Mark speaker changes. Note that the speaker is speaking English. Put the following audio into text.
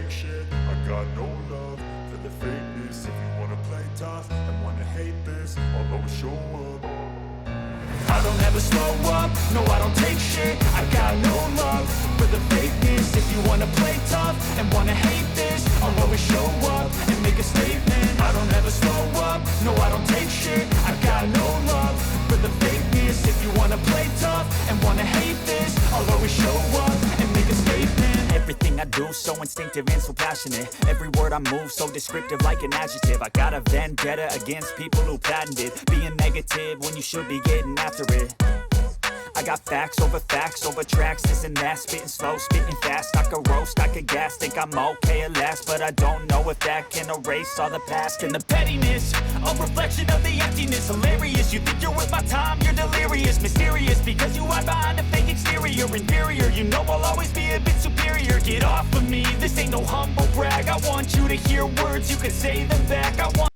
Speaker 1: take shit, I got no love for the fakeness. If you wanna play tough and wanna hate this, I'll always show up. I don't ever slow up, no I don't take shit, I got no love for the fakeness. If you wanna play tough and wanna hate this, I'll always show up and make a statement. I don't ever slow up, no I don't take shit, I got no love for the fakeness. If you wanna play tough and wanna hate this, I'll always show up and make a statement. Everything I do so instinctive and so passionate. Every word I move so descriptive like an adjective. I got a vendetta against people who patented being negative when you should be getting after it. I got facts over tracks, this and that. Spitting slow, spitting fast. I could roast, I could gas. Think I'm okay at last, but I don't know if that can erase all the past. And the pettiness, a reflection of the emptiness. Hilarious, you think you're worth my time, you're delirious. Mysterious, because you hide behind a fake exterior. Inferior, you know I'll always be a bit superior. Get off of me, this ain't no humble brag. I want you to hear words, you can say them back. I want